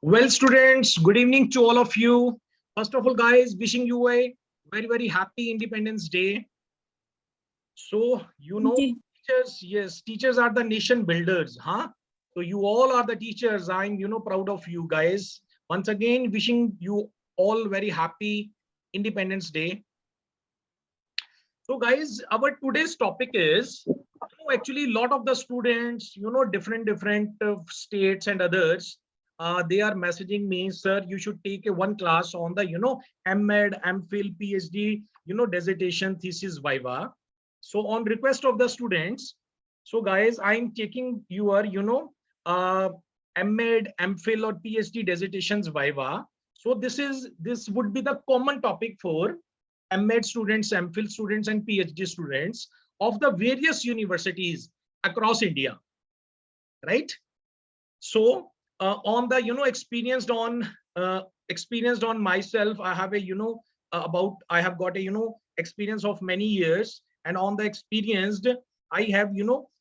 Well, students, good evening to all of you. First of all, guys, wishing you a very happy Independence Day. So, teachers, yes, teachers are the nation builders, huh? So you all are the teachers. I'm, proud of you guys. Once again, wishing you all very happy Independence Day. So, guys, our today's topic is, actually, a lot of the students, different states and others, they are messaging me, sir, you should take a one class on the, M.Ed, M.Phil, PhD, dissertation, thesis, viva. So on request of the students, so guys, I'm taking your, M.Ed, M.Phil or PhD dissertations, viva. So this would be the common topic for M.Ed students, M.Phil students, and PhD students of the various universities across India, right? So on the experienced on myself, I have a I have got a experience of many years, and on the experienced, I have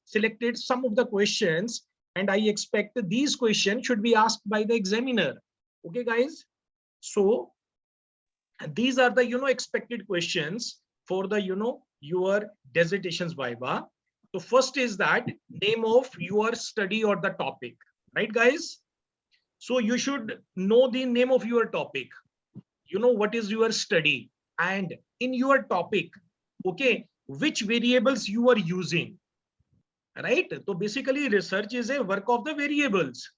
selected some of the questions, and I expect these questions should be asked by the examiner. Okay, guys. So these are the expected questions for the your dissertations viva. So first is that name of your study or the topic, right, guys? So you should know the name of your topic, what is your study, and in your topic, okay, which variables you are using, right? So basically research is a work of the variables,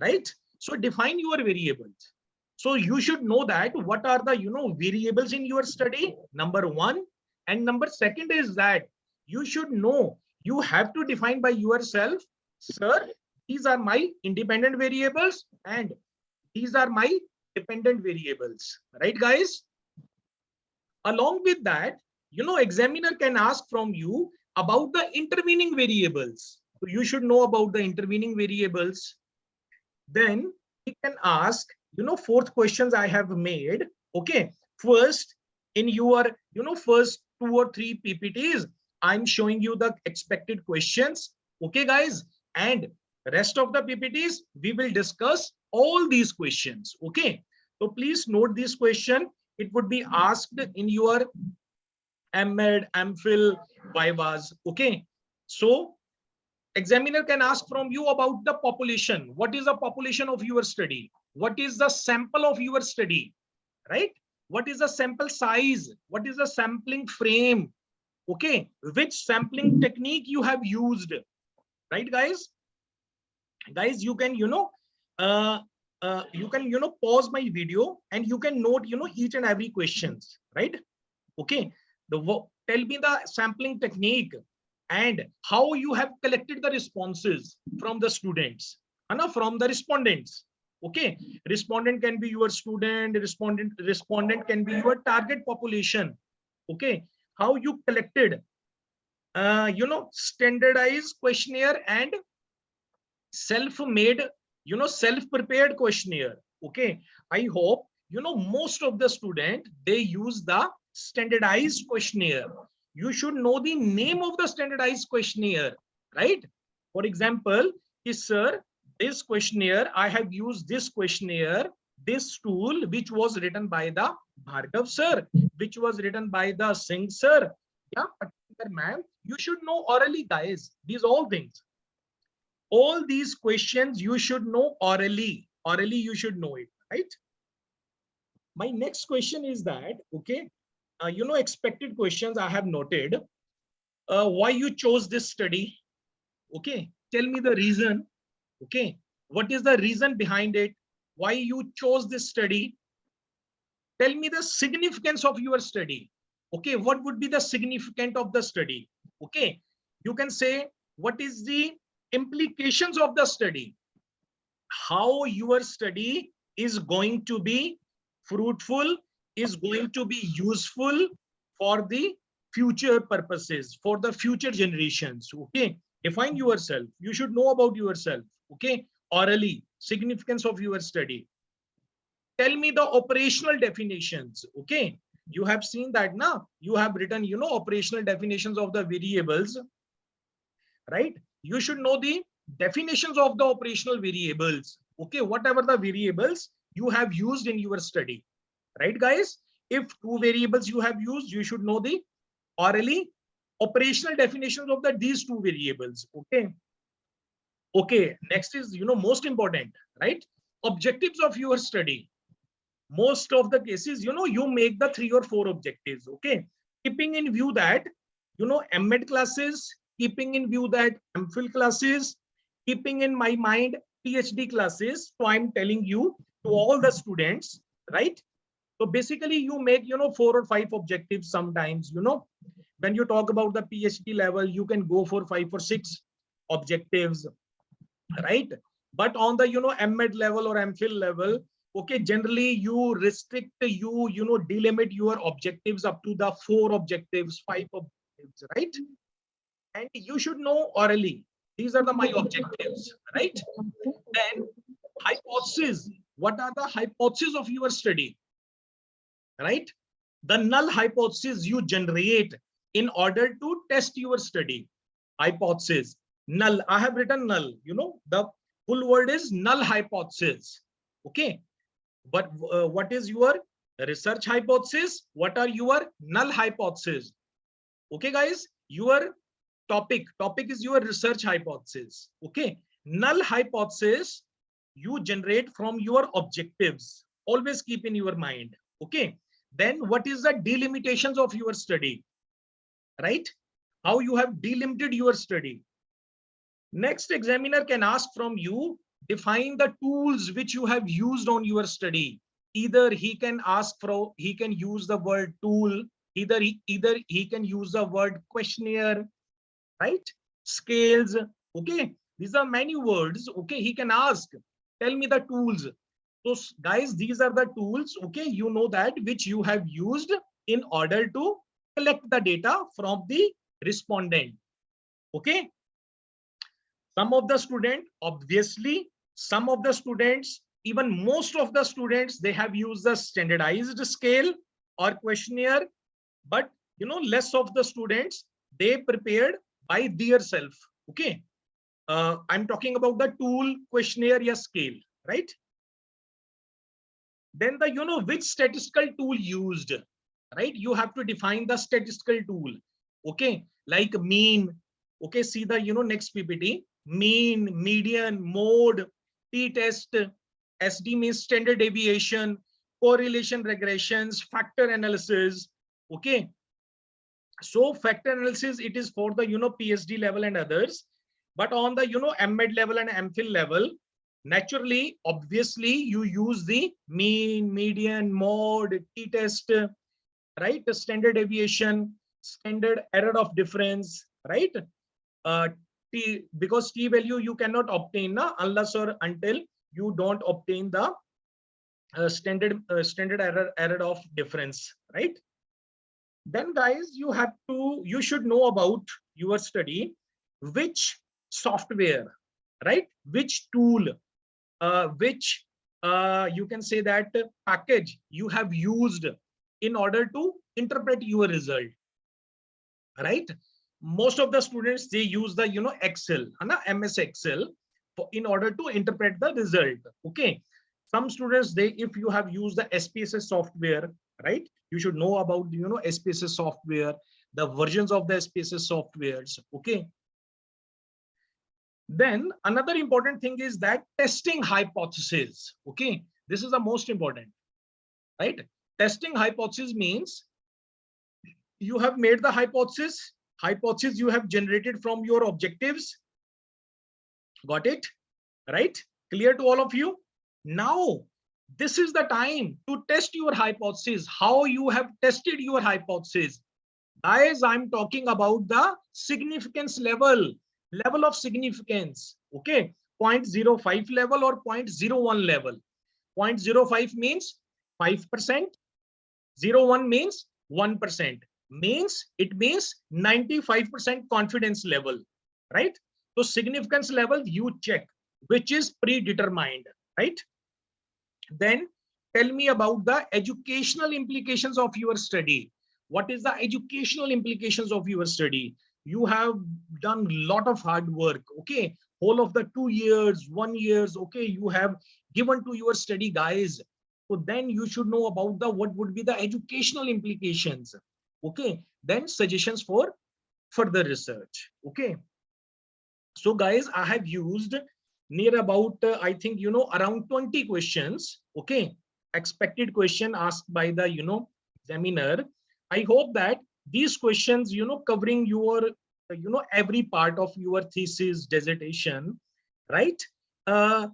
right? So define your variables. So you should know that what are the variables in your study, number one. And number second is that you should know, you have to define by yourself, sir, these are my independent variables and these are my dependent variables, right, guys? Along with that, examiner can ask from you about the intervening variables. So you should know about the intervening variables. Then he can ask, fourth questions I have made. Okay, first in your, first 2 or 3 PPTs, I'm showing you the expected questions. Okay, guys, and rest of the PPTs, we will discuss all these questions. Okay, so please note this question. It would be asked in your M.Ed, M.Phil, vivas. Okay, so examiner can ask from you about the population. What is the population of your study? What is the sample of your study, right? What is the sample size? What is the sampling frame? Okay, which sampling technique you have used, right, guys? Guys, you can pause my video and you can note each and every questions, right? Okay, tell me the sampling technique and how you have collected the responses from the students and from the respondents. Okay, respondent can be your student, respondent can be your target population. Okay, how you collected standardized questionnaire and self-made, self-prepared questionnaire. Okay, I hope most of the student, they use the standardized questionnaire. You should know the name of the standardized questionnaire, right? For example, sir, this questionnaire, I have used this questionnaire, this tool, which was written by the Bhargav sir, which was written by the Singh sir. Yeah, ma'am, you should know orally, guys, these all things. All these questions you should know orally. Orally, you should know it, right? My next question is that, okay, expected questions I have noted. Why you chose this study? Okay, tell me the reason. Okay, what is the reason behind it? Why you chose this study? Tell me the significance of your study. Okay, what would be the significance of the study? Okay, you can say what is the implications of the study, how your study is going to be fruitful, is going to be useful for the future purposes, for the future generations. Okay, define yourself. You should know about yourself. Okay, orally, significance of your study. Tell me the operational definitions. Okay, you have seen that now. You have written, operational definitions of the variables, right? You should know the definitions of the operational variables. Okay, whatever the variables you have used in your study, right guys? If two variables you have used, you should know the orally operational definitions of these two variables. Okay. Okay, next is, most important, right? Objectives of your study. Most of the cases, you make the 3 or 4 objectives. Okay, keeping in view that, M.Ed classes, keeping in view that MPhil classes, keeping in my mind PhD classes. So I'm telling you to all the students, right? So basically you make, 4 or 5 objectives sometimes, when you talk about the PhD level, you can go for 5 or 6 objectives, right? But on the, M.Ed level or MPhil level, okay, generally you restrict, delimit your objectives up to the 4 objectives, 5 objectives, right? And you should know orally, these are my objectives, right? Then hypothesis, what are the hypotheses of your study, right? The null hypothesis you generate in order to test your study. Hypothesis, null, I have written null, the full word is null hypothesis. Okay, but what is your research hypothesis? What are your null hypothesis? Okay guys, your topic is your research hypothesis. Okay, null hypothesis you generate from your objectives, always keep in your mind. Okay, then what is the delimitations of your study, right? How you have delimited your study. Next, examiner can ask from you, define the tools which you have used on your study. Either he can ask for, he can use the word tool, either he can use the word questionnaire, right? Scales, okay? These are many words, okay? He can ask, tell me the tools. So guys, these are the tools, okay? You know that which you have used in order to collect the data from the respondent, okay? Some of the students, obviously, some of the students, even most of the students, they have used the standardized scale or questionnaire, but less of the students, they prepared by their self. Okay, I'm talking about the tool, questionnaire, or scale, right? Then the which statistical tool used, right? You have to define the statistical tool. Okay, like mean. Okay, see the next PPT. Mean, median, mode, t-test, SD means standard deviation, correlation regressions, factor analysis. Okay, so factor analysis, it is for the PhD level and others, but on the M.Ed level and MPhil level, naturally, obviously, you use the mean, median, mode, t-test, right? The standard deviation, standard error of difference, right? Because t value you cannot obtain unless or until you don't obtain the standard error of difference, right? Then guys, you should know about your study, which software, right? Which tool, which you can say that package you have used in order to interpret your result, right? Most of the students, they use the Excel, MS Excel, in order to interpret the result. Okay, some students, they, if you have used the SPSS software, right, you should know about SPSS software, the versions of the SPSS softwares. Okay, then another important thing is that testing hypothesis. Okay, this is the most important, right? Testing hypothesis means you have made the hypothesis you have generated from your objectives. Got it? Right? Clear to all of you? Now, this is the time to test your hypothesis. How you have tested your hypothesis? Guys, I'm talking about the significance level of significance. Okay, 0.05 level or 0.01 level. 0.05 means 5%. 0.01 means 1%. It means 95% confidence level, right? So significance level you check, which is predetermined, right? Then tell me about the educational implications of your study. What is the educational implications of your study? You have done a lot of hard work, okay? whole of the 2 years, 1 years, okay, you have given to your study, guys. So then you should know about the what would be the educational implications. Okay, then suggestions for further research. Okay, so guys, I have used near about I think around 20 questions. Okay, expected question asked by the examiner. I hope that these questions covering your every part of your thesis dissertation, right? uh,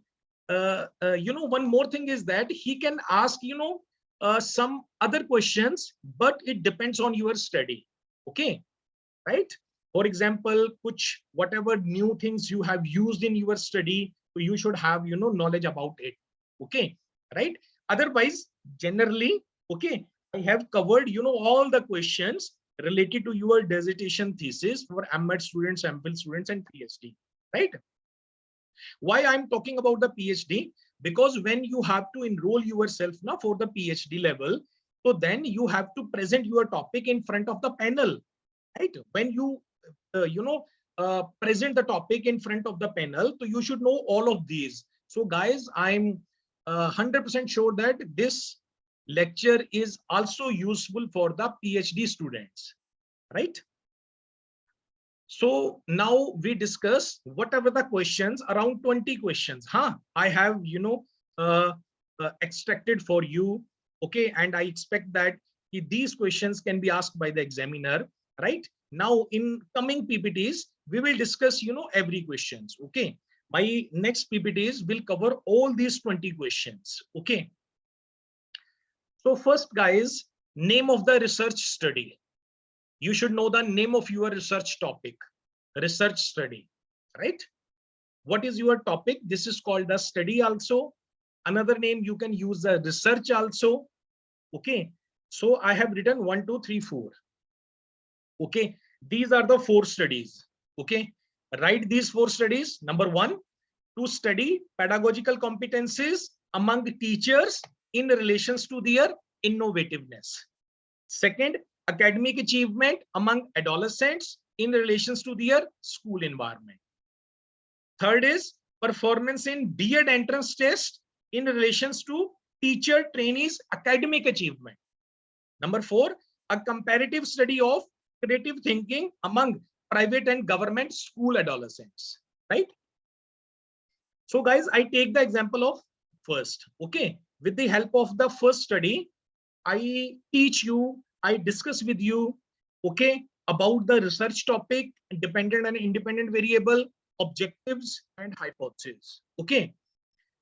One more thing is that he can ask some other questions, but it depends on your study. Okay, right? For example, kuch whatever new things you have used in your study, so you should have knowledge about it. Okay, right? Otherwise, generally, okay, I have covered all the questions related to your dissertation thesis for M.Ed students, M.Phil students, and PhD, right? Why I'm talking about the PhD? Because when you have to enroll yourself now for the PhD level, so then you have to present your topic in front of the panel, right? When you present the topic in front of the panel, so you should know all of these. So guys, I'm 100% sure that this lecture is also useful for the PhD students, right? So now we discuss whatever the questions, around 20 questions, I have extracted for you. Okay, and I expect that these questions can be asked by the examiner, right? Now in coming PPTs, we will discuss every questions. Okay, my next PPTs will cover all these 20 questions. Okay, so first, guys, name of the research study. You should know the name of your research topic, research study, right? What is your topic? This is called the study also. Another name you can use the research also. Okay, so I have written 1, 2, 3, 4. Okay, these are the 4 studies. Okay, write these 4 studies. Number 1, to study pedagogical competencies among teachers in relations to their innovativeness. Second, academic achievement among adolescents in relations to their school environment. Third is performance in B.Ed entrance test in relations to teacher trainees academic achievement. Number 4, a comparative study of creative thinking among private and government school adolescents, right? So guys, I take the example of first. Okay, with the help of the first study, I teach you, I discuss with you, okay, about the research topic, dependent and independent variable, objectives, and hypotheses. Okay,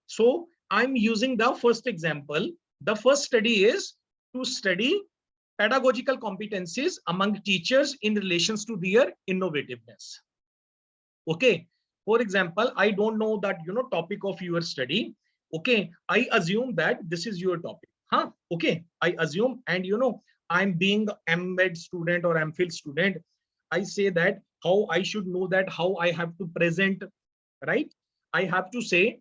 so I'm using the first example. The first study is to study pedagogical competencies among teachers in relations to their innovativeness. Okay, for example, I don't know that topic of your study. Okay, I assume that this is your topic. Okay, I assume, and I'm being M.Ed student or M.Phil student, I say that how I should know that how I have to present, right? I have to say,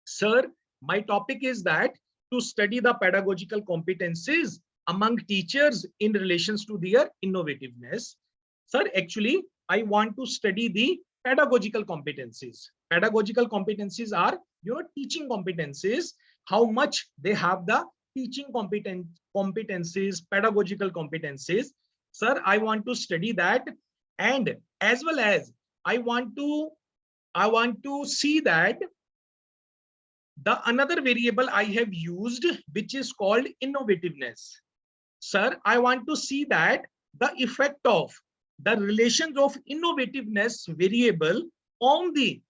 sir, my topic is that to study the pedagogical competencies among teachers in relations to their innovativeness. Sir, actually, I want to study the pedagogical competencies. Pedagogical competencies are your teaching competencies, how much they have the teaching competencies, pedagogical competencies. Sir, I want to study that, and as well as I want to see that the another variable I have used, which is called innovativeness. Sir, I want to see that the effect of the relations of innovativeness variable on the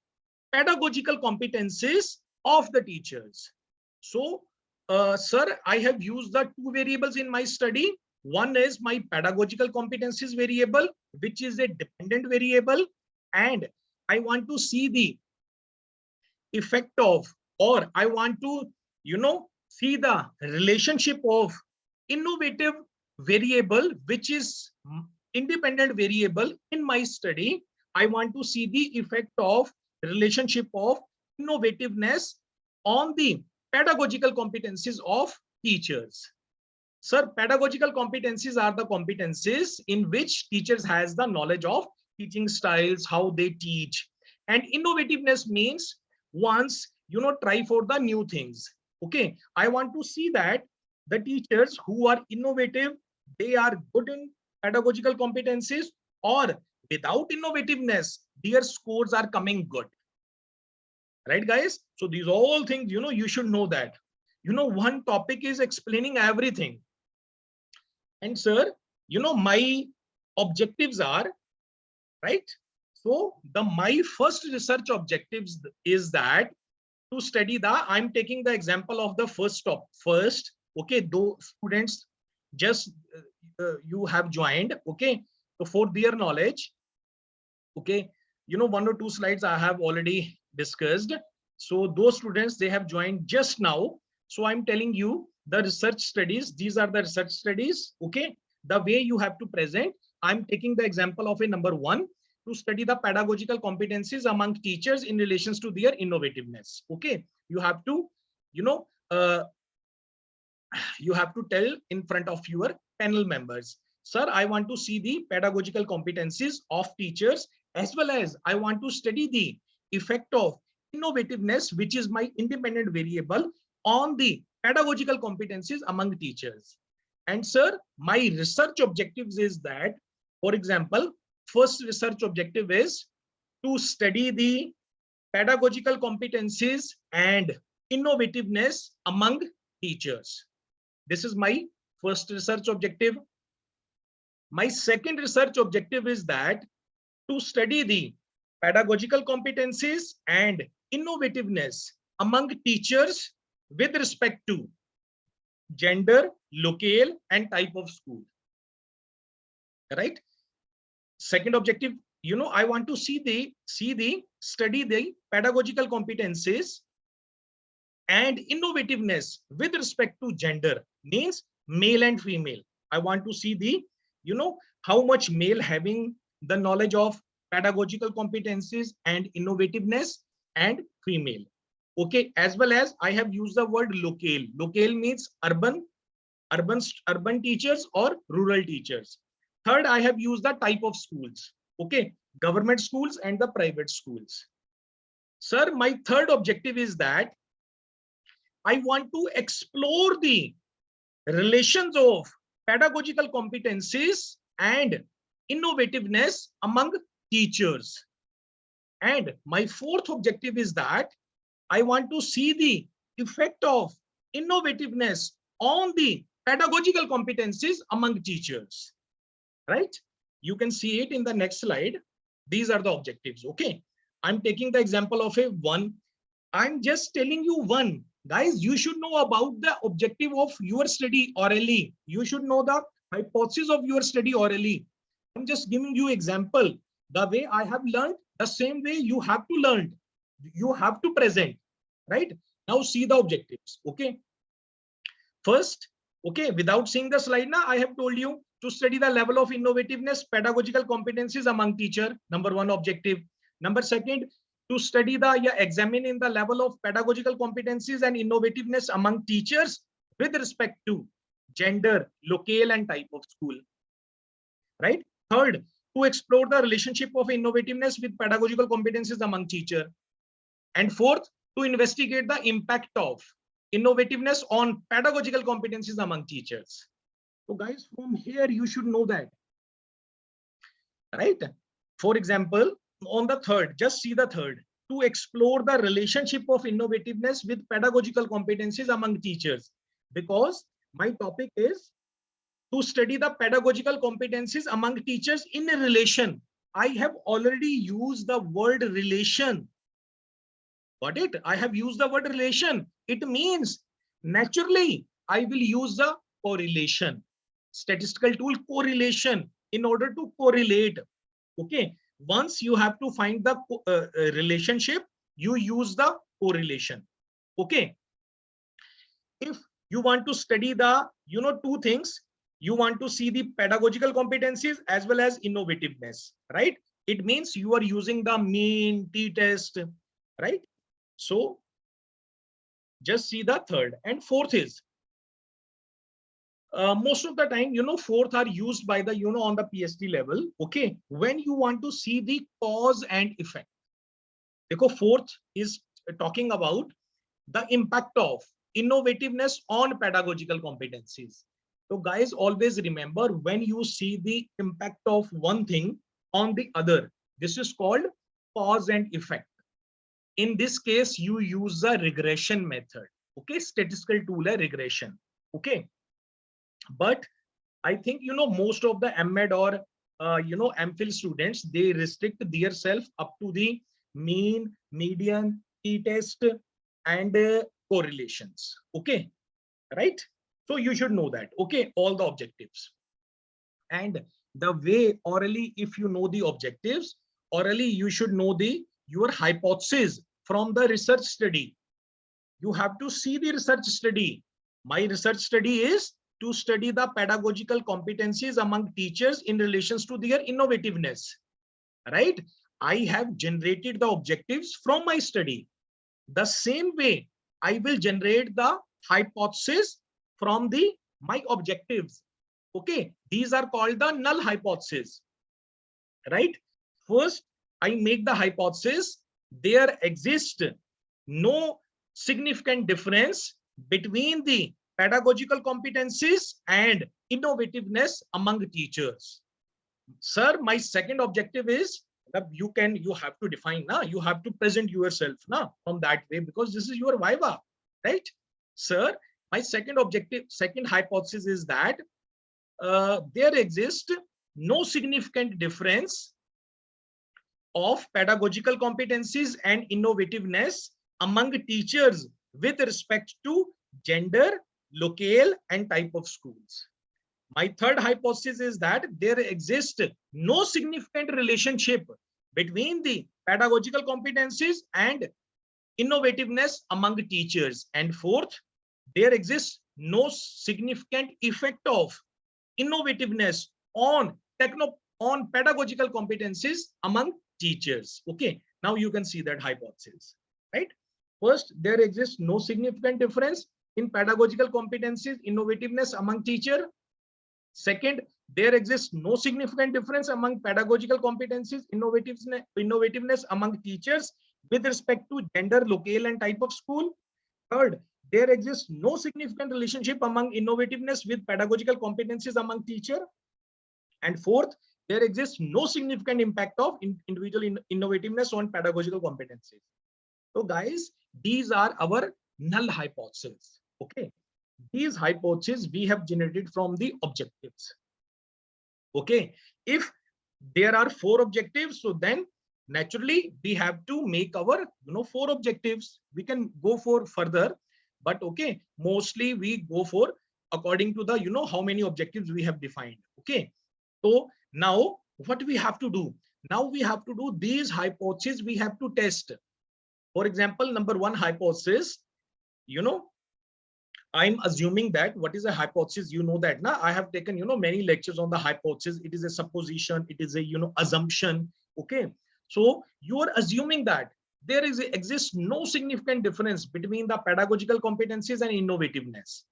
pedagogical competencies of the teachers. So, sir, I have used the 2 variables in my study. One is my pedagogical competencies variable, which is a dependent variable, and I want to see the effect of, or I want to see the relationship of innovative variable, which is independent variable in my study. I want to see the effect of relationship of innovativeness on the pedagogical competencies of teachers. Sir, pedagogical competencies are the competencies in which teachers has the knowledge of teaching styles, how they teach, And innovativeness means once, try for the new things. Okay, I want to see that the teachers who are innovative, they are good in pedagogical competencies, or without innovativeness, their scores are coming good. Right, guys? So these all things, you should know that. One topic is explaining everything. And sir, my objectives are, right? So my first research objectives is that to study I'm taking the example of the first. Okay, though students just you have joined, okay, so for their knowledge, okay, 1 or 2 slides I have already discussed. So those students, they have joined just now. So I'm telling you the research studies, these are the research studies. Okay, the way you have to present, I'm taking the example of a number 1, to study the pedagogical competencies among teachers in relations to their innovativeness. Okay, you have to, you have to tell in front of your panel members, sir, I want to see the pedagogical competencies of teachers, as well as I want to study the effect of innovativeness, which is my independent variable, on the pedagogical competencies among teachers. And sir, my research objectives is that, for example, first research objective is to study the pedagogical competencies and innovativeness among teachers. This is my first research objective. My second research objective is that to study the pedagogical competencies and innovativeness among teachers with respect to gender, locale, and type of school. Right? Second objective, I want to study the pedagogical competencies and innovativeness with respect to gender, means male and female. I want to see the, how much male having the knowledge of pedagogical competencies and innovativeness, and female. Okay, as well as I have used the word locale. Locale means urban teachers or rural teachers. Third, I have used the type of schools. Okay, government schools and the private schools. Sir, my third objective is that I want to explore the relations of pedagogical competencies and innovativeness among teachers. And my fourth objective is that I want to see the effect of innovativeness on the pedagogical competencies among teachers. Right? You can see it in the next slide. These are the objectives. Okay, I'm taking the example of a 1. I'm just telling you 1. Guys, you should know about the objective of your study orally. You should know the hypothesis of your study orally. I'm just giving you example. The way I have learned, the same way you have to learn. You have to present. Right? Now see the objectives. Okay. First, okay, without seeing the slide now, I have told you to study the level of innovativeness, pedagogical competencies among teacher, number 1 objective. Number 2, to study examine in the level of pedagogical competencies and innovativeness among teachers with respect to gender, locale, and type of school. Right? Third, to explore the relationship of innovativeness with pedagogical competencies among teacher. And fourth, to investigate the impact of innovativeness on pedagogical competencies among teachers. So guys, from here you should know that. Right? For example, on the third, just see the third, to explore the relationship of innovativeness with pedagogical competencies among teachers, because my topic is to study the pedagogical competencies among teachers in a relation. I have already used the word relation. Got it? I have used the word relation. It means naturally I will use the correlation, statistical tool correlation, in order to correlate. Okay, once you have to find the relationship, you use the correlation. Okay, if you want to study the 2 things, you want to see the pedagogical competencies as well as innovativeness, right? It means you are using the mean, t-test, right? So just see the third. And fourth is most of the time, fourth are used by the, on the PhD level. Okay, when you want to see the cause and effect. देखो fourth is talking about the impact of innovativeness on pedagogical competencies. So guys, always remember, when you see the impact of one thing on the other, this is called cause and effect. In this case, you use the regression method. Okay, statistical tool है regression. Okay, but I think most of the M.Ed or MPhil students, they restrict themselves up to the mean, median, t-test, and correlations. Okay, right? So you should know that. Okay, all the objectives. And the way orally, if you know the objectives, orally you should know your hypothesis from the research study. You have to see the research study. My research study is to study the pedagogical competencies among teachers in relations to their innovativeness, right? I have generated the objectives from my study. The same way I will generate the hypothesis from my objectives. Okay, these are called the null hypothesis, right? First, I make the hypothesis there exists no significant difference between the pedagogical competencies and innovativeness among teachers. Sir, my second objective is that you have to define now, you have to present yourself now from that way, because this is your viva, right? Sir, my second hypothesis is that there exists no significant difference of pedagogical competencies and innovativeness among teachers with respect to gender, locale, and type of schools. My third hypothesis is that there exists no significant relationship between the pedagogical competencies and innovativeness among teachers. And fourth, there exists no significant effect of innovativeness on pedagogical competencies among teachers. Okay, now you can see that hypothesis, right? First, there exists no significant difference in pedagogical competencies, innovativeness among teacher. Second, there exists no significant difference among pedagogical competencies, innovativeness among teachers with respect to gender, locale, and type of school. Third, there exists no significant relationship among innovativeness with pedagogical competencies among teacher. And fourth, there exists no significant impact of individual innovativeness on pedagogical competencies. So guys, these are our null hypotheses. Okay, these hypotheses we have generated from the objectives. Okay, if there are 4 objectives, so then naturally we have to make our 4 objectives. We can go for further, but okay, mostly we go for according to the how many objectives we have defined. Okay, so now what we have to do? Now we have to do these hypotheses, we have to test. For example, number 1 hypothesis, I'm assuming that what is a hypothesis, that now I have taken many lectures on the hypothesis. It is a supposition, it is a assumption. Okay, so you are assuming that there exists no significant difference between the pedagogical competencies and innovativeness,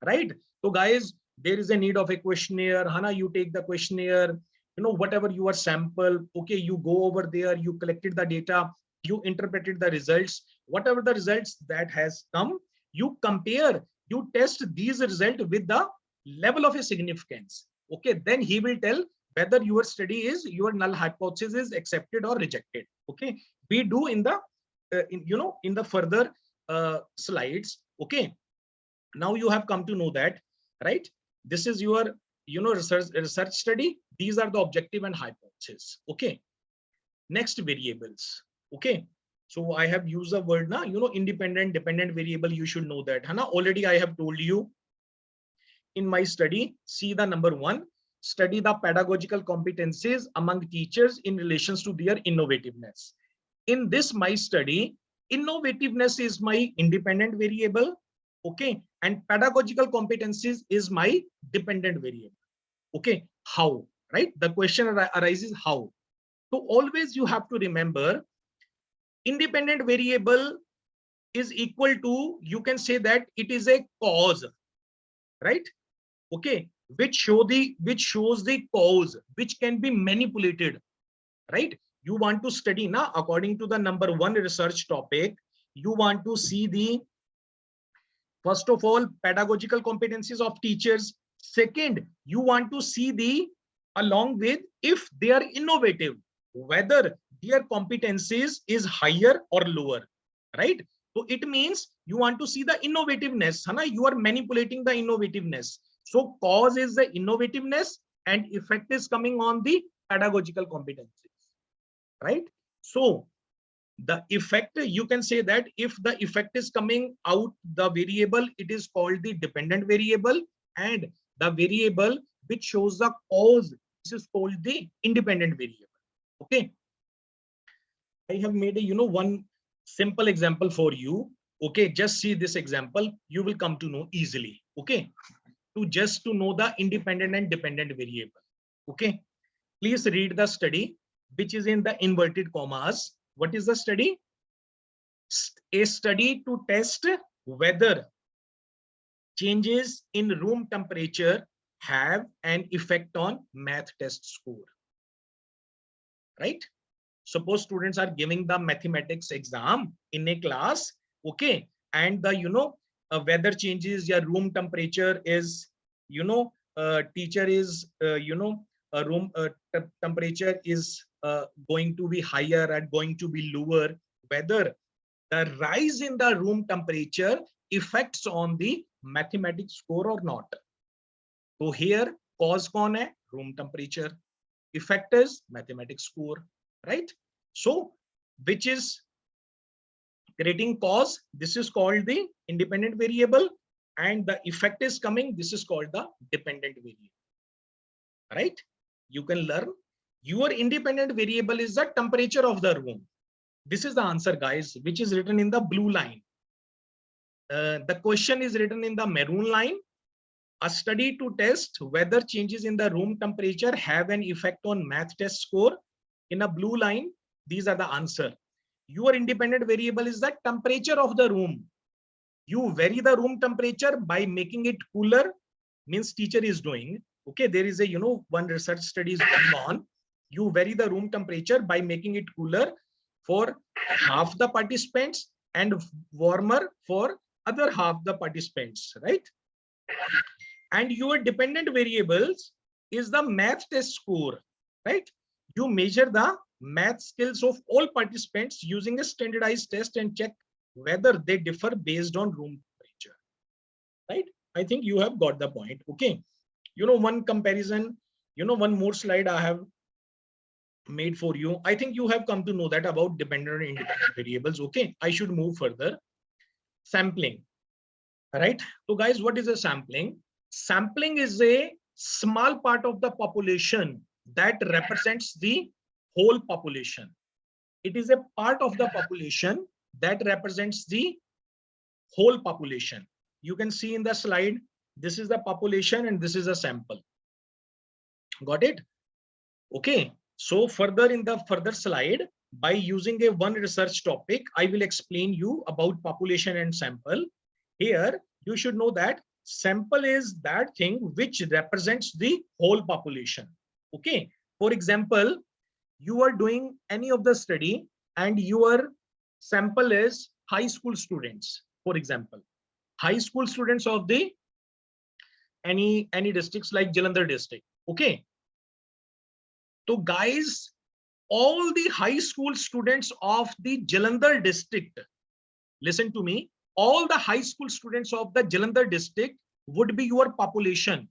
right? So guys, there is a need of a questionnaire. Hana, you take the questionnaire, whatever your sample, okay, you go over there, you collected the data, you interpreted the results, whatever the results that has come, you compare, you test these results with the level of a significance. Okay, then he will tell whether your study is, your null hypothesis is accepted or rejected. Okay, we do in the in the further slides. Okay, now you have come to know that, right? This is your research study. These are the objective and hypothesis. Okay, next, variables. Okay, so I have used the word now, independent, dependent variable. You should know that. Hana, already I have told you in my study. See the number 1, study the pedagogical competencies among teachers in relations to their innovativeness. In this my study, innovativeness is my independent variable. Okay, and pedagogical competencies is my dependent variable. Okay, how? Right? The question arises how. So always you have to remember, independent variable is equal to, you can say that it is a cause, right? Okay, which shows the cause, which can be manipulated, right? you want to study now according to the number one research topic. You want to see the, first of all, pedagogical competencies of teachers. Second, you want to see the, along with, if they are innovative, whether their competencies is higher or lower, right? So it means you want to see the innovativeness, है ना? You are manipulating the innovativeness. So cause is the innovativeness and effect is coming on the pedagogical competencies, right? So the effect, you can say that if the effect is coming out, the variable, it is called the dependent variable, and the variable which shows the cause, this is called the independent variable. Okay, I have made a, one simple example for you. Okay, just see this example, you will come to know easily. Okay, to know the independent and dependent variable. Okay, please read the study which is in the inverted commas. What is the study? A study to test whether changes in room temperature have an effect on math test score, right? Suppose students are giving the mathematics exam in a class, okay, and the weather changes, your room temperature is, teacher is room temperature is going to be higher and going to be lower, whether the rise in the room temperature affects on the mathematics score or not. So here cause कौन है? Room temperature. Effect is mathematics score, right? So which is creating cause? This is called the independent variable, and the effect is coming. This is called the dependent variable, right? You can learn. Your independent variable is the temperature of the room. This is the answer, guys, which is written in the blue line. The question is written in the maroon line. A study to test whether changes in the room temperature have an effect on math test score. In a blue line, these are the answer. Your independent variable is the temperature of the room. You vary the room temperature by making it cooler, means teacher is doing. Okay, there is a, one research study is going on. You vary the room temperature by making it cooler for half the participants and warmer for other half the participants, right? And your dependent variables is the math test score, right? You measure the math skills of all participants using a standardized test and check whether they differ based on room temperature, right? I think you have got the point. Okay, one comparison, one more slide I have made for you. I think you have come to know that about dependent and independent variables. Okay, I should move further. Sampling, right? So guys, what is a sampling? Sampling is a small part of the population that represents the whole population. It is a part of the population that represents the whole population. You can see in the slide, this is the population and this is a sample. Got it? Okay. So further in the further slide, by using a one research topic, I will explain you about population and sample. Here, you should know that sample is that thing which represents the whole population. Okay. For example, you are doing any of the study and your sample is high school students. For example, high school students of the any districts like Jalandhar district. Okay. So guys, all the high school students of the Jalandhar district, listen to me, all the high school students of the Jalandhar district would be your population.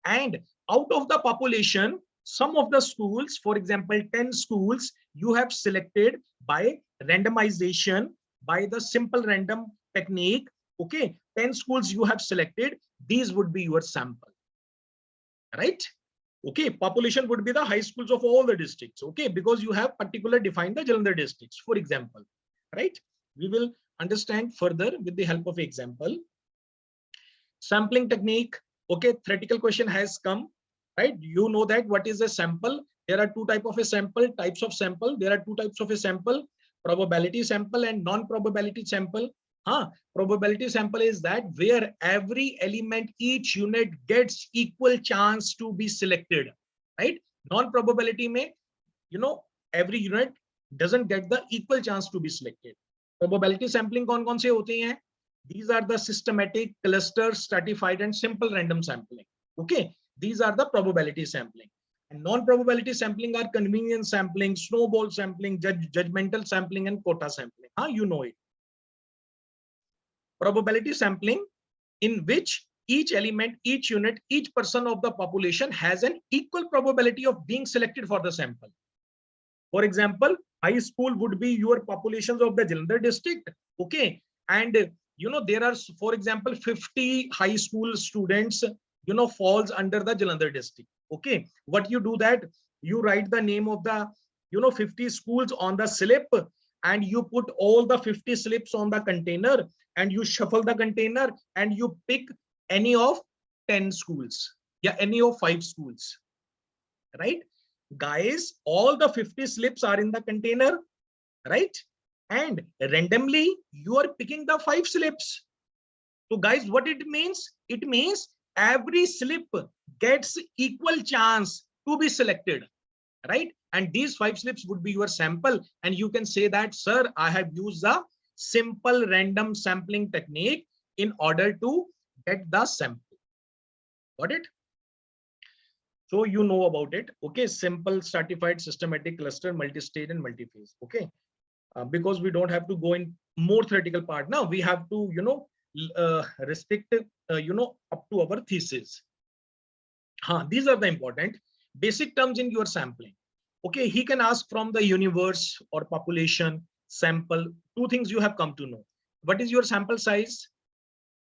And out of the population, some of the schools, for example, 10 schools, you have selected by randomization, by the simple random technique. Okay, 10 schools you have selected, these would be your sample, right? Okay, population would be the high schools of all the districts. Okay, because you have particularly defined the Jalandhar districts, for example, right? We will understand further with the help of example. Sampling technique. Okay, theoretical question has come, right? You know that what is a sample. There are two types of a sample, types of sample. There are two types of a sample, probability sample and non-probability sample. Probability sample is that where every element, each unit gets equal chance to be selected, right? Non-probability may, every unit doesn't get the equal chance to be selected. Probability sampling कौन-कौन से होते हैं? These are the systematic, cluster, stratified, and simple random sampling. Okay, these are the probability sampling. And non-probability sampling are convenience sampling, snowball sampling, judgmental sampling, and quota sampling. You know it. Probability sampling, in which each element, each unit, each person of the population has an equal probability of being selected for the sample. For example, high school would be your populations of the Jalandhar district. Okay, and there are, for example, 50 high school students falls under the Jalandhar district. Okay, what you do that, you write the name of the 50 schools on the slip, and you put all the 50 slips on the container, and you shuffle the container, and you pick any of 10 schools, yeah, any of 5 schools, right? Guys, all the 50 slips are in the container, right? And randomly you are picking the 5 slips. So guys, what it means? It means every slip gets equal chance to be selected, right? And these 5 slips would be your sample, and you can say that, sir, I have used a simple random sampling technique in order to get the sample. Got it? So you know about it. Okay, simple, stratified, systematic, cluster, multi-stage, and multi-phase. Okay, because we don't have to go in more theoretical part now. We have to restrict up to our thesis. These are the important basic terms in your sampling. Okay, he can ask from the universe or population sample. 2 things you have come to know. What is your sample size?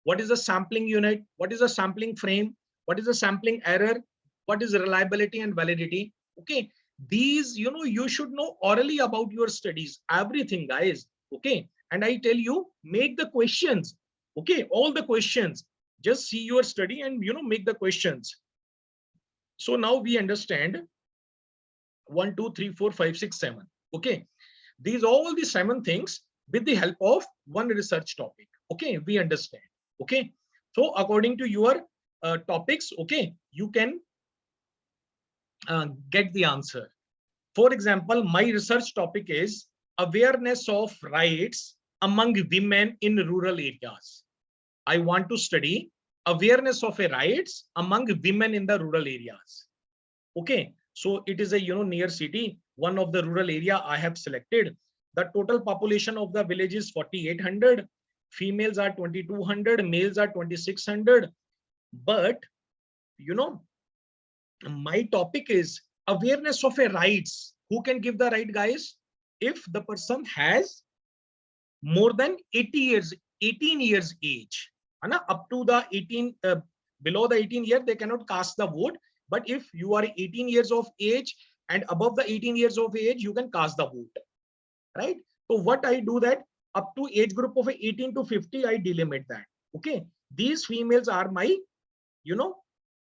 What is the sampling unit? What is the sampling frame? What is the sampling error? What is reliability and validity? Okay, these you should know orally about your studies, everything, guys. Okay, and I tell you, make the questions. Okay, all the questions, just see your study and make the questions. So now we understand 1 2 3 4 5 6 7. Okay, these all the 7 things with the help of one research topic. Okay, we understand. Okay, so according to your topics, okay, you can get the answer. For example, my research topic is awareness of rights among women in rural areas. I want to study awareness of rights among women in the rural areas. Okay, so it is a near city, one of the rural area I have selected. The total population of the village is 4,800. Females are 2,200, males are 2,600. But my topic is awareness of rights. Who can give the right, guys? If the person has more than 18 years age, up to the 18, below the 18 year, they cannot cast the vote. But if you are 18 years of age and above the 18 years of age, you can cast the vote, right? So what I do that, up to age group of 18 to 50, I delimit that. Okay, these females are my,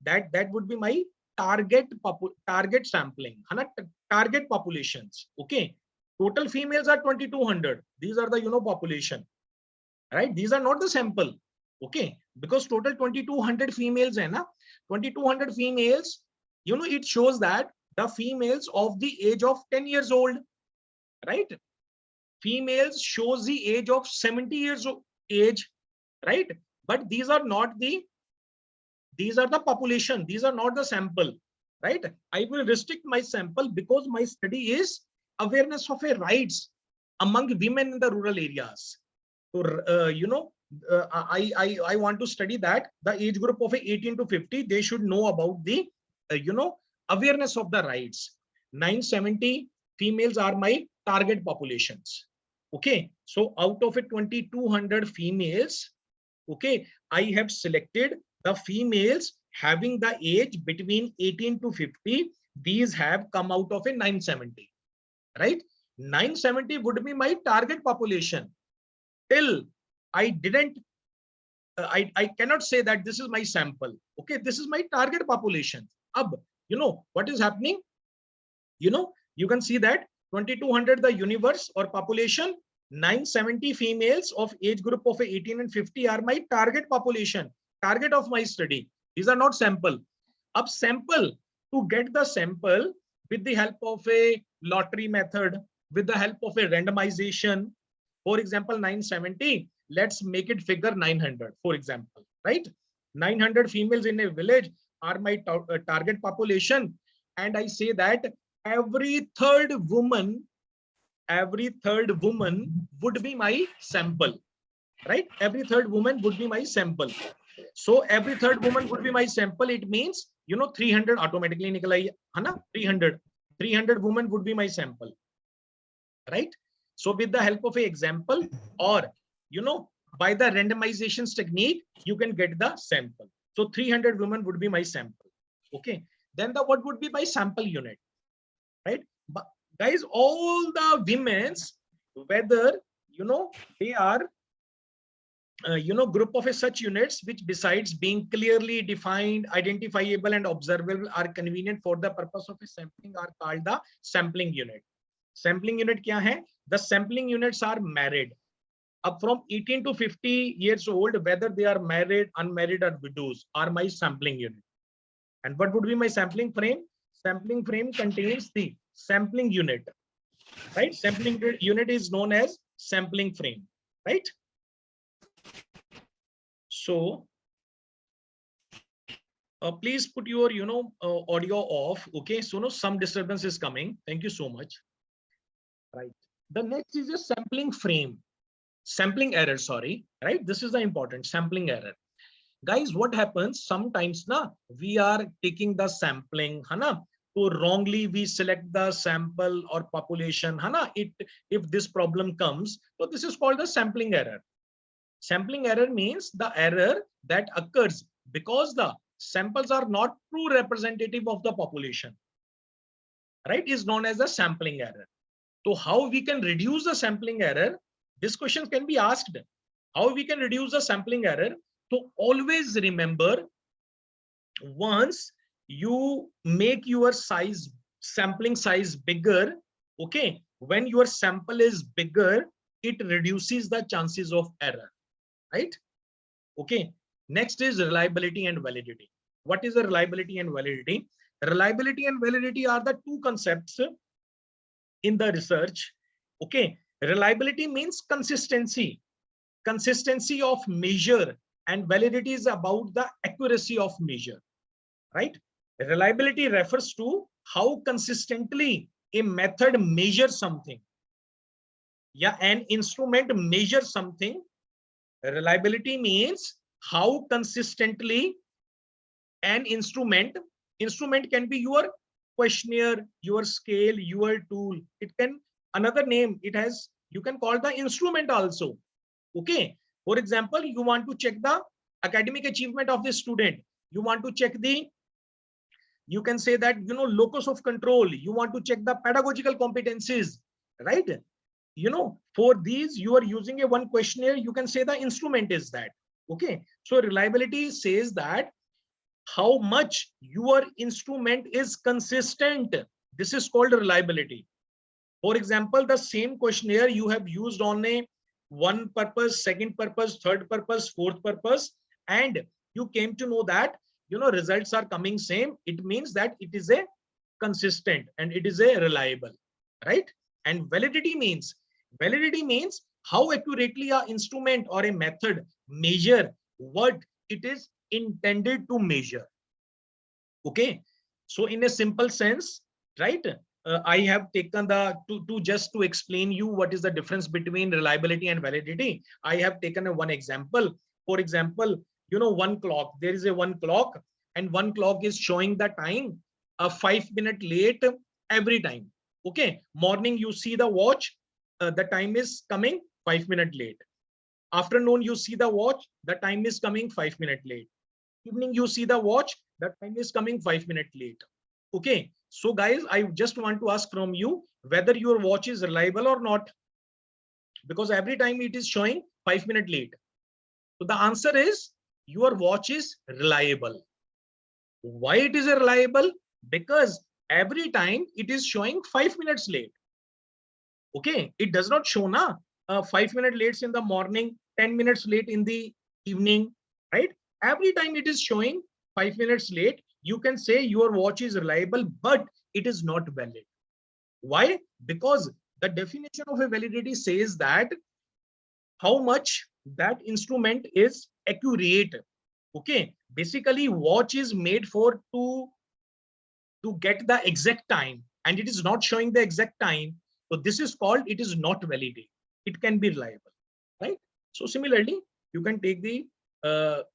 that would be my target sampling, target populations. Okay, total females are 2,200. These are the population, right? These are not the sample. Okay, because total 2,200 females hai na, 2,200 females, it shows that the females of the age of 10 years old, right? Females shows the age of 70 years of age, right? But these are not the, these are the population, these are not the sample, right? I will restrict my sample because my study is awareness of rights among women in the rural areas. So I want to study that the age group of 18 to 50, they should know about the awareness of the rights. 970 females are my target populations. Okay, so out of it 2,200 females, okay, I have selected the females having the age between 18 to 50. These have come out of a 970, right? 970 would be my target population. Till I didn't, I cannot say that this is my sample. Okay, this is my target population. What is happening? You can see that 2,200 the universe or population, 970 females of age group of 18 and 50 are my target population, target of my study. These are not sample. Up sample, to get the sample, with the help of a lottery method, with the help of a randomization. For example, 970, let's make it figure 900, for example, right? 900 females in a village are my target population. And I say that every third woman would be my sample, right? Every third woman would be my sample. So every third woman would be my sample. It means, 300 automatically nikal aayi, hai na? 300 women would be my sample, right? So with the help of an example, or, by the randomizations technique, you can get the sample. So 300 women would be my sample. Okay. Then what would be my sample unit, right? But guys, all the women's, whether, they are, group of such units which, besides being clearly defined, identifiable and observable, are convenient for the purpose of a sampling, are called the sampling unit. Sampling unit kya hai? The sampling units are married. Up from 18 to 50 years old, whether they are married, unmarried or widows, are my sampling unit. And what would be my sampling frame? Sampling frame contains the sampling unit, right? Sampling unit is known as sampling frame, right? So please put your audio off. Okay, so some disturbance is coming. Thank you so much. Right, the next is a sampling frame, sampling error, sorry, right? This is the important sampling error. Guys, what happens sometimes we are taking the sampling, so wrongly we select the sample or population, if this problem comes, so this is called the sampling error. Sampling error means the error that occurs because the samples are not true representative of the population, right? Is known as the sampling error. So how we can reduce the sampling error? This question can be asked. How we can reduce the sampling error? So always remember, once you make your sampling size bigger, okay, when your sample is bigger, it reduces the chances of error, right? Okay. Next is reliability and validity. What is the reliability and validity? Reliability and validity are the two concepts in the research. Okay. Reliability means consistency of measure, and validity is about the accuracy of measure, right? Reliability refers to how consistently a method measures something. Yeah, an instrument measures something. Reliability means how consistently an instrument can be your questionnaire, your scale, your tool. It can another name. It has, you can call the instrument also. Okay. For example, you want to check the academic achievement of the student. You want to check the, you can say that, locus of control. You want to check the pedagogical competencies, right? For these, you are using a one questionnaire. You can say the instrument is that. Okay. So reliability says that how much your instrument is consistent. This is called reliability. For example, the same questionnaire you have used on a one purpose, second purpose, third purpose, fourth purpose, and you came to know that, results are coming same. It means that it is a consistent and it is a reliable, right? And validity means how accurately a instrument or a method measure what it is intended to measure. Okay. So in a simple sense, right? I have taken the just to explain you what is the difference between reliability and validity. I have taken a one example. For example, one clock. There is a one clock, and one clock is showing the time 5 minutes late every time. Okay. Morning, you see the watch, the time is coming 5 minutes late. Afternoon, you see the watch, the time is coming 5 minutes late. Evening, you see the watch, the time is coming 5 minutes late. Okay. So guys, I just want to ask from you whether your watch is reliable or not, because every time it is showing 5 minutes late. So the answer is your watch is reliable. Why it is reliable? Because every time it is showing 5 minutes late. Okay. It does not show 5 minutes late in the morning, 10 minutes late in the evening, right? Every time it is showing 5 minutes late, you can say your watch is reliable, but it is not valid. Why? Because the definition of a validity says that how much that instrument is accurate. Okay, basically watch is made for to get the exact time, and it is not showing the exact time. So this is called, it is not valid. It can be reliable, right? So similarly, you can take the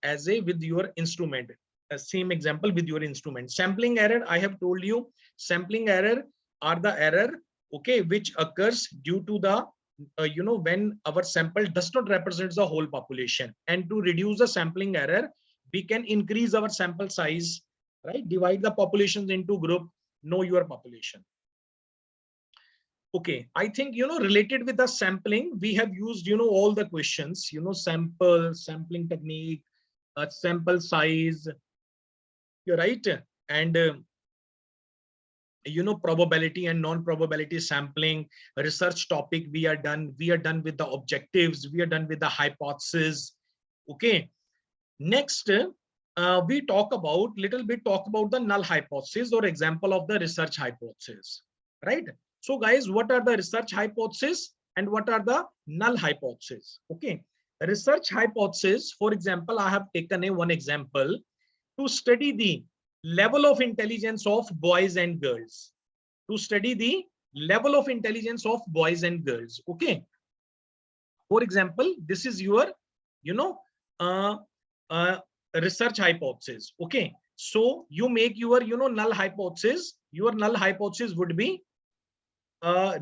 as a with your instrument, same example with your instrument. Sampling error, I have told you, sampling error are the error, okay, which occurs due to the when our sample does not represent the whole population. And to reduce the sampling error, we can increase our sample size, right? Divide the populations into group, know your population. Okay, I think, related with the sampling, we have used, all the questions, sample, sampling technique, sample size, you're right. And, probability and non-probability sampling, research topic, we are done with the objectives, we are done with the hypothesis. Okay, next, we talk about the null hypothesis or example of the research hypothesis, right? So guys, what are the research hypothesis and what are the null hypothesis? Okay, research hypothesis, for example, I have taken one example to study the level of intelligence of boys and girls, to study the level of intelligence of boys and girls. Okay, for example, this is your, uh, uh, research hypothesis. Okay, so you make your, null hypothesis. Your null hypothesis would be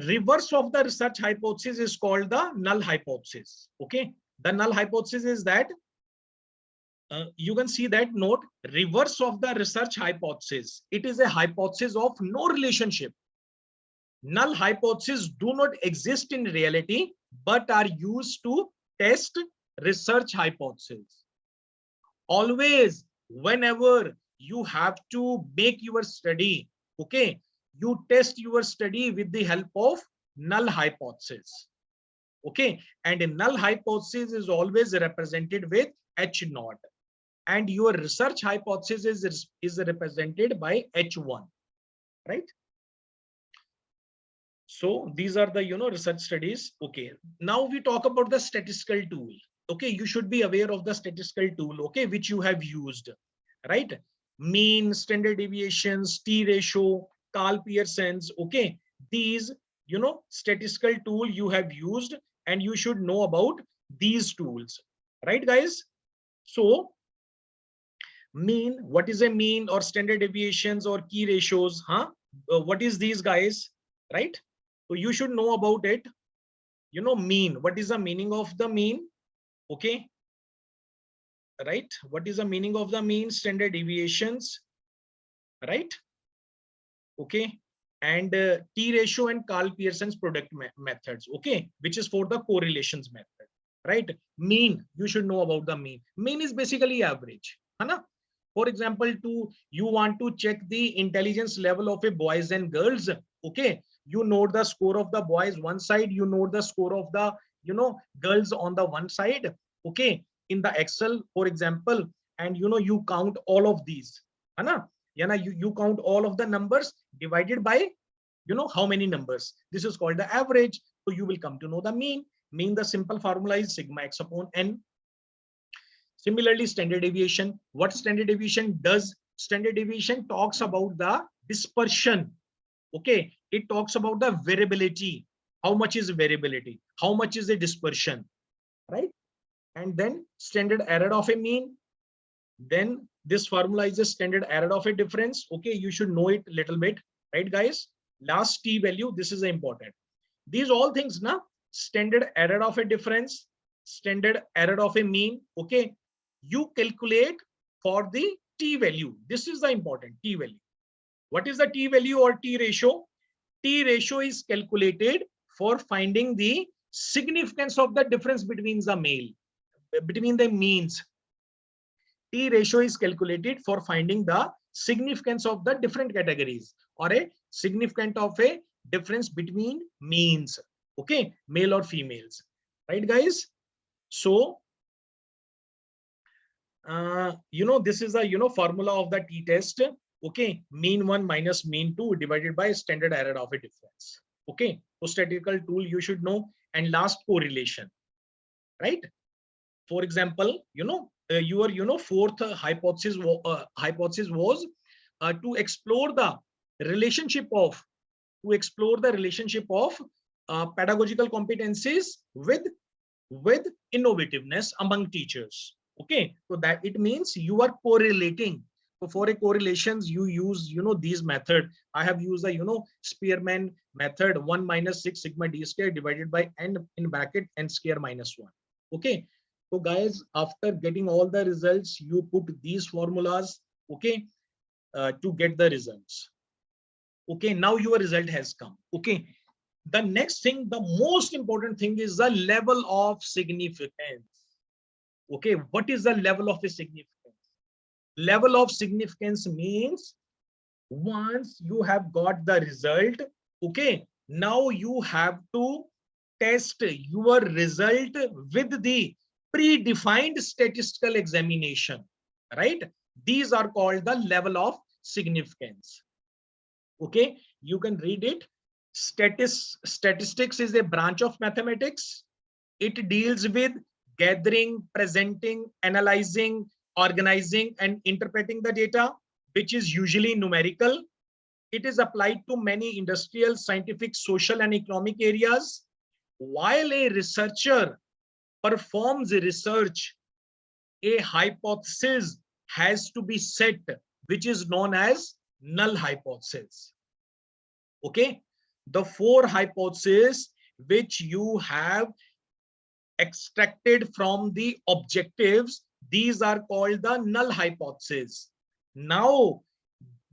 reverse of the research hypothesis is called the null hypothesis. Okay, the null hypothesis is that you can see that note, reverse of the research hypothesis, it is a hypothesis of no relationship. Null hypotheses do not exist in reality but are used to test research hypothesis. Always, whenever you have to make your study, okay, you test your study with the help of null hypothesis. Okay, and a null hypothesis is always represented with H naught, and your research hypothesis is represented by H1, right? So these are the, research studies. Okay, now we talk about the statistical tool. Okay, you should be aware of the statistical tool, okay, which you have used, right? Mean, standard deviations, T ratio, Carl Pearson's. Okay, these, statistical tool you have used, and you should know about these tools, right guys? So mean, what is a mean, or standard deviations or key ratios? What is these guys, right? So you should know about it. Mean, what is the meaning of the mean? Okay, right? What is the meaning of the mean? Standard deviations, right? Okay, and T ratio and Carl Pearson's product methods, okay, which is for the correlations method, right? Mean, you should know about the mean. Mean is basically average, है For example, you want to check the intelligence level of a boys and girls. Okay, you know the score of the boys one side, you know the score of the girls on the one side. Okay, in the Excel, for example, and you count all of these. You count all of the numbers divided by how many numbers. This is called the average. So you will come to know the mean. Mean, the simple formula is sigma x upon n. Similarly, standard deviation. What standard deviation does? Standard deviation talks about the dispersion. Okay, it talks about the variability. How much is variability? How much is the dispersion? Right? And then standard error of a mean. Then this formula is a standard error of a difference. Okay, you should know it a little bit, right, guys? Last t value. This is important. These all things, na, standard error of a difference, standard error of a mean. Okay, you calculate for the t value. This is the important t value. What is the t value or t ratio? T ratio is calculated for finding the significance of the difference between the means. T ratio is calculated for finding the significance of the different categories, or a significant of a difference between means. Okay, male or females, right, guys? So this is a formula of the t-test. Okay, mean 1 minus mean 2 divided by standard error of a difference. Okay, so statistical tool you should know. And last, correlation, right? For example, your fourth hypothesis was to explore the relationship of pedagogical competencies with innovativeness among teachers. Okay, so that it means you are correlating. So for a correlations, you use these method. I have used the Spearman method, 1 minus 6 sigma d square divided by n in bracket n square minus 1. Okay, so guys, after getting all the results, you put these formulas, okay, to get the results. Okay, now your result has come. Okay, the next thing, the most important thing is the level of significance. Okay, what is the level of a significance? Level of significance means once you have got the result, okay, now you have to test your result with the predefined statistical examination, right? These are called the level of significance. Okay, you can read it. Statistics is a branch of mathematics. It deals with gathering, presenting, analyzing, organizing, and interpreting the data, which is usually numerical. It is applied to many industrial, scientific, social, and economic areas. While a researcher performs research, a hypothesis has to be set, which is known as null hypothesis. Okay, the 4 hypotheses which you have extracted from the objectives, these are called the null hypotheses. Now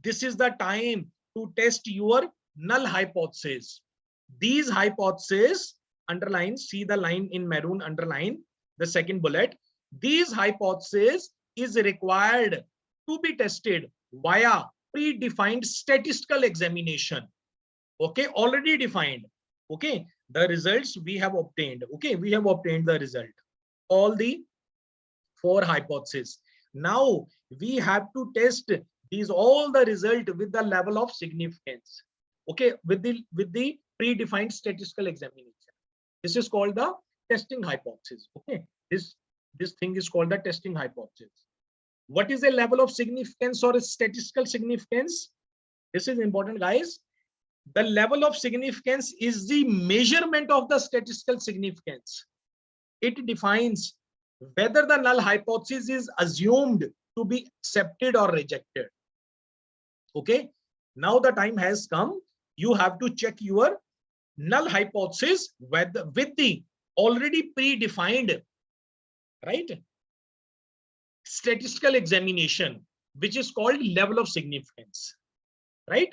this is the time to test your null hypothesis. These hypotheses, underline, see the line in maroon, underline the second bullet. These hypotheses is required to be tested via predefined statistical examination. Okay, already defined. Okay, the results we have obtained. Okay, we have obtained the result, all the 4 hypotheses. Now we have to test these all the result with the level of significance. Okay, with the predefined statistical examination. This is called the testing hypothesis. Okay, this thing is called the testing hypothesis. What is a level of significance or a statistical significance? This is important, guys. The level of significance is the measurement of the statistical significance. It defines whether the null hypothesis is assumed to be accepted or rejected. Okay, now the time has come. You have to check your null hypothesis with the already predefined, right, statistical examination, which is called level of significance, right?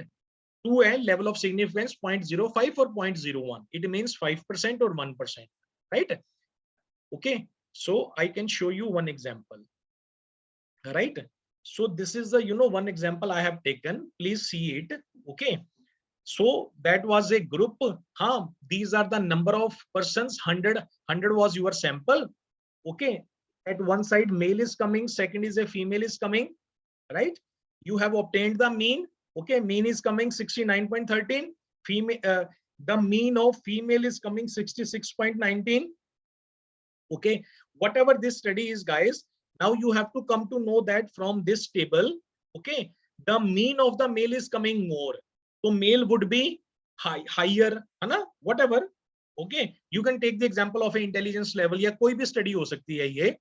To a level of significance 0.05 or 0.01, it means 5% or 1%, right? Okay, so I can show you one example, right? So this is the one example I have taken, please see it. Okay, so that was a group. These are the number of persons, 100 was your sample. Okay, at one side male is coming, second is a female is coming, right? You have obtained the mean. Okay, mean is coming 69.13. Female, the mean of female is coming 66.19. Okay, whatever this study is, guys, now you have to come to know that from this table, okay, the mean of the male is coming more. So male would be higher, whatever. Okay, you can take the example of an intelligence level, या कोई भी study हो सकती है ये,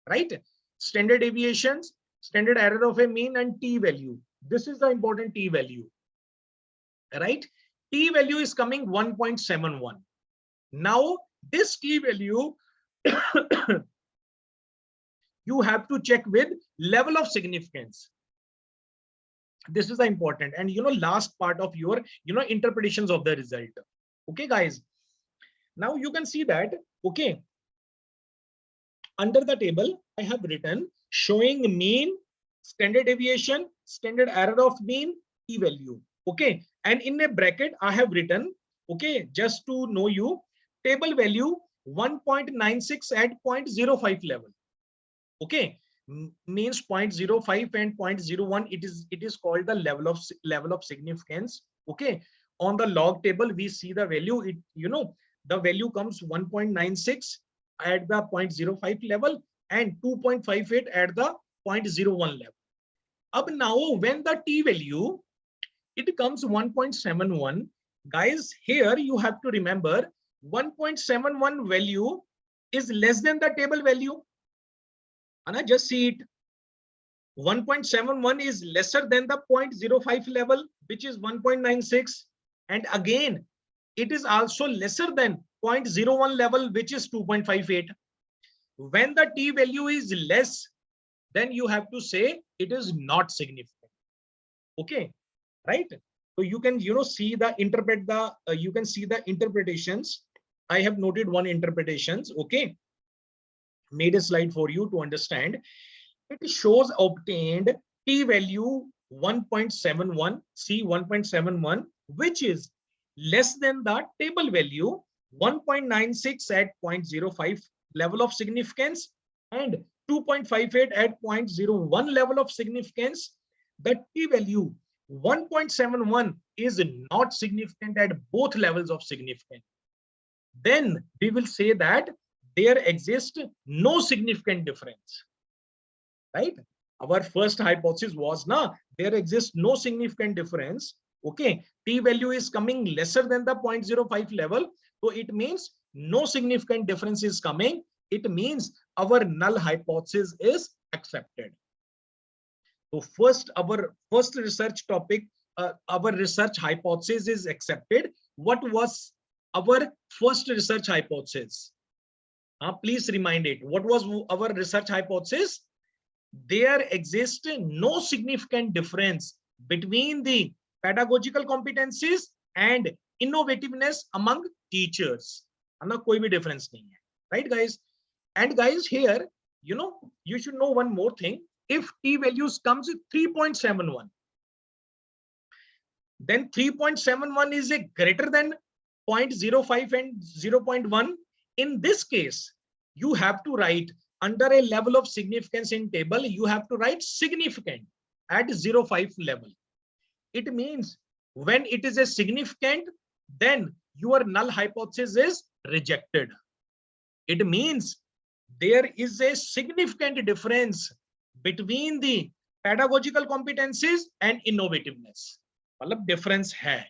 right? Standard deviations, standard error of a mean, and t value. This is the important t value, right? T value is coming 1.71. Now this t value you have to check with level of significance. This is the important, and last part of your interpretations of the result. Okay, guys, now you can see that. Okay, under the table I have written showing mean, standard deviation, standard error of mean, t value. Okay, and in a bracket I have written, okay, just to know you, table value 1.96 at 0.05 level. Okay, means 0.05 and 0.01. It is called the level of significance. Okay, on the log table we see the value. It, you know, the value comes 1.96 at the 0.05 level and 2.58 at the 0.01 level. Up now, when the t value it comes 1.71, guys, here you have to remember 1.71 value is less than the table value. And just see it. 1.71 is lesser than the 0.05 level, which is 1.96. And again, it is also lesser than 0.01 level, which is 2.58. When the t value is less, then you have to say it is not significant. Okay, right? So you can, you know, see the you can see the interpretations. I have noted one interpretations. Okay, made a slide for you to understand. It shows obtained t value 1.71, see 1.71, which is less than the table value 1.96 at 0.05 level of significance and 2.58 at 0.01 level of significance. The t value 1.71 is not significant at both levels of significance. Then we will say that there exists no significant difference. Right? Our first hypothesis was there exists no significant difference. Okay, t value is coming lesser than the 0.05 level, so it means no significant difference is coming. It means our null hypothesis is accepted. So first, our first research topic, our research hypothesis is accepted. What was our first research hypothesis? Please remind it. What was our research hypothesis? There exists no significant difference between the pedagogical competencies and innovativeness among teachers. कोई भी difference नहीं है, right guys? And guys, here, you know, you should know one more thing. If t values comes 3.71, then 3.71 is a greater than 0.05 and 0.1. In this case, you have to write under a level of significance in table, you have to write significant at 0.5 level. It means when it is a significant, then your null hypothesis is rejected. It means there is a significant difference between the pedagogical competencies and innovativeness. मतलब difference है,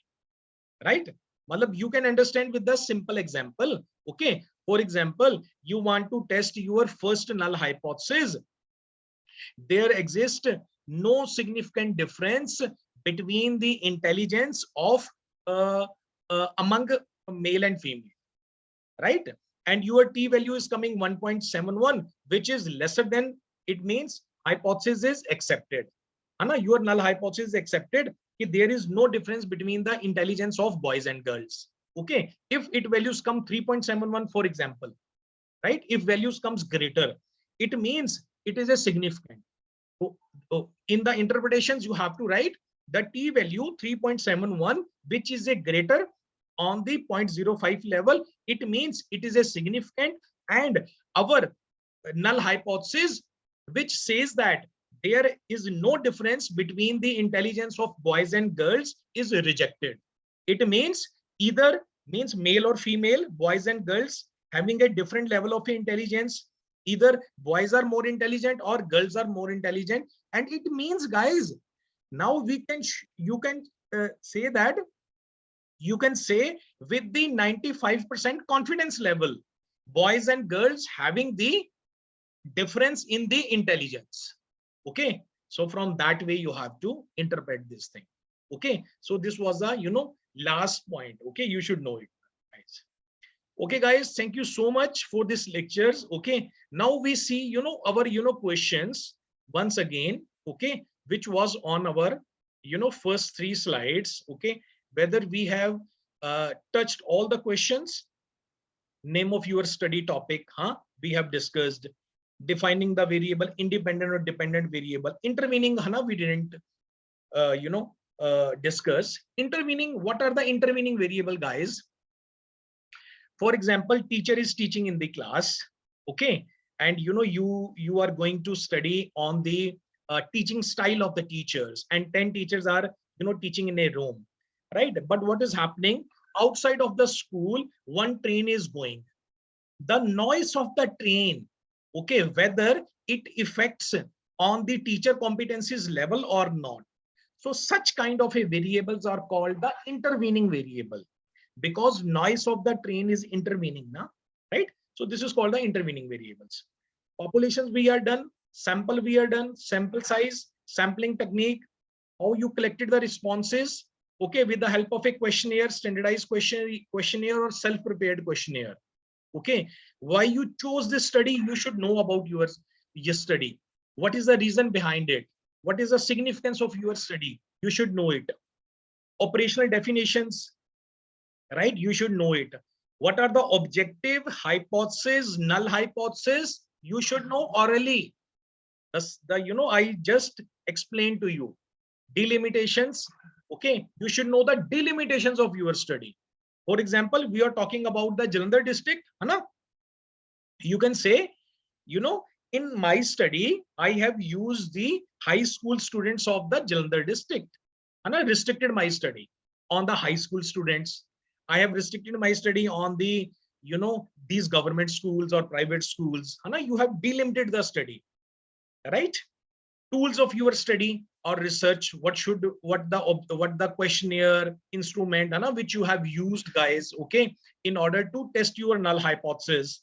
right? मतलब you can understand with the simple example. Okay, for example, you want to test your first null hypothesis. There exists no significant difference between the intelligence of among male and female, right? And your t value is coming 1.71, which is lesser than, it means hypothesis is accepted. Your null hypothesis is accepted. There is no difference between the intelligence of boys and girls. Okay, if it values come 3.71, for example, right? If values comes greater, it means it is a significant. So in the interpretations, you have to write the t value 3.71, which is a greater on the 0.05 level. It means it is a significant, and our null hypothesis, which says that there is no difference between the intelligence of boys and girls, is rejected. It means either means male or female, boys and girls having a different level of intelligence. Either boys are more intelligent or girls are more intelligent. And it means, guys, now we can you can say that you can say with the 95% confidence level, boys and girls having the difference in the intelligence. Okay, so from that way you have to interpret this thing. Okay, so this was a, you know, last point. Okay, you should know it, guys. Okay guys, thank you so much for this lectures. Okay, now we see, you know, our, you know, questions once again. Okay, which was on our, you know, first 3 slides. Okay, whether we have touched all the questions. Name of your study topic, we have discussed. Defining the variable, independent or dependent variable. Intervening, we didn't you know, discuss. Intervening, what are the intervening variable, guys? For example, teacher is teaching in the class. Okay, and you are going to study on the teaching style of the teachers, and 10 teachers are teaching in a room, right? But what is happening outside of the school? One train is going. The noise of the train, okay, whether it affects on the teacher competencies level or not. So such kind of a variables are called the intervening variable, because noise of the train is intervening now, right? So this is called the intervening variables. Populations we are done, sample we are done, sample size, sampling technique, how you collected the responses, okay, with the help of a questionnaire, standardized questionnaire or self-prepared questionnaire. Okay, why you chose this study? You should know about your study. What is the reason behind it? What is the significance of your study? You should know it. Operational definitions, right? You should know it. What are the objective hypothesis, null hypothesis? You should know orally. I just explained to you. Delimitations, okay, you should know the delimitations of your study. For example, we are talking about the Jalandhar district, Anna. You can say, in my study, I have used the high school students of the Jalandhar district, and I restricted my study on the high school students. I have restricted my study on the, these government schools or private schools. Anna, you have delimited the study, right? Tools of your study or research, what the questionnaire instrument, Anna, which you have used, guys, okay, in order to test your null hypothesis.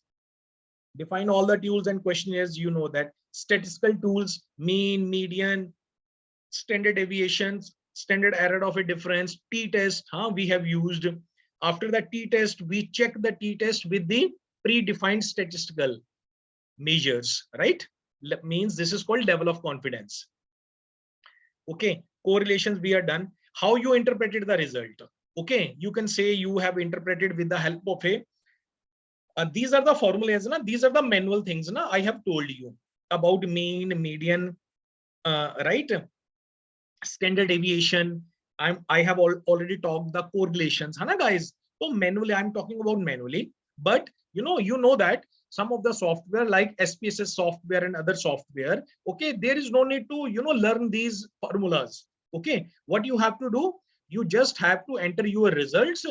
Define all the tools and questionnaires. You know that statistical tools, mean, median, standard deviations, standard error of a difference, t-test, we have used. After the t-test, we check the t-test with the predefined statistical measures, right? Means this is called level of confidence. Okay, correlations we are done. How you interpreted the result? Okay, you can say you have interpreted with the help of a these are the formulas, these are the manual things, I have told you about mean, median, right? Standard deviation. I have already talked the correlations, guys. So manually, I'm talking about manually, but you know that some of the software like SPSS software and other software, okay, there is no need to learn these formulas. Okay, what you have to do, you just have to enter your results,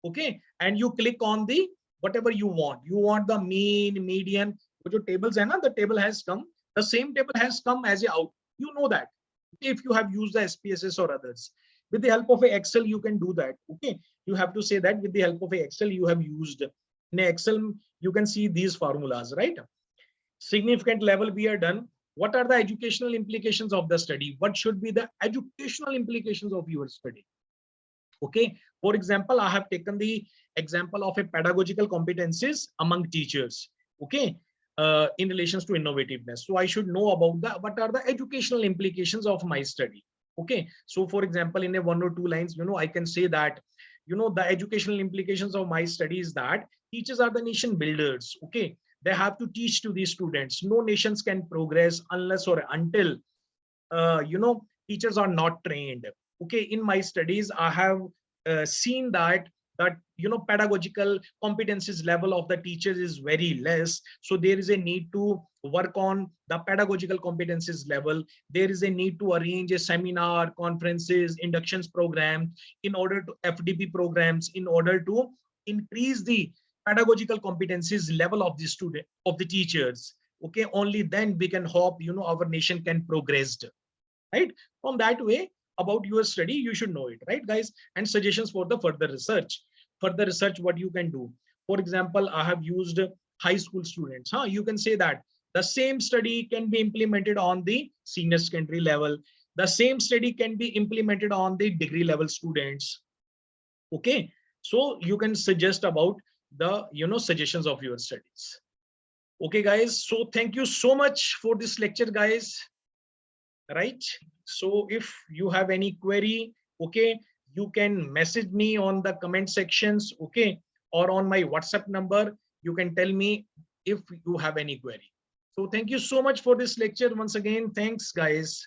okay, and you click on the whatever you want. You want the mean, median, which tables, and the table has come. The same table has come as a out. You know that if you have used the SPSS or others. With the help of a Excel, you can do that. Okay, you have to say that with the help of a Excel you have used. In Excel, you can see these formulas, right? Significant level we are done. What are the educational implications of the study? What should be the educational implications of your study? Okay, for example, I have taken the example of a pedagogical competencies among teachers. Okay, in relations to innovativeness. So I should know about the what are the educational implications of my study. Okay, so for example, in a 1 or 2 lines, I can say that, the educational implications of my study is that teachers are the nation builders. Okay, they have to teach to these students. No nations can progress unless or until teachers are not trained. Okay, in my studies, I have seen that pedagogical competencies level of the teachers is very less. So there is a need to work on the pedagogical competencies level. There is a need to arrange a seminar, conferences, inductions program, in order to FDP programs, in order to increase the pedagogical competencies level of the student, of the teachers. Okay, only then we can hope our nation can progress, right? From that way, about your study, you should know it, right, guys? And suggestions for the further research. Further research, what you can do. For example, I have used high school students. You can say that the same study can be implemented on the senior secondary level. The same study can be implemented on the degree level students. Okay, so you can suggest about the suggestions of your studies. Okay, guys. So thank you so much for this lecture, guys. Right, so if you have any query, okay, you can message me on the comment sections, okay, or on my WhatsApp number. You can tell me if you have any query. So thank you so much for this lecture once again. Thanks, guys.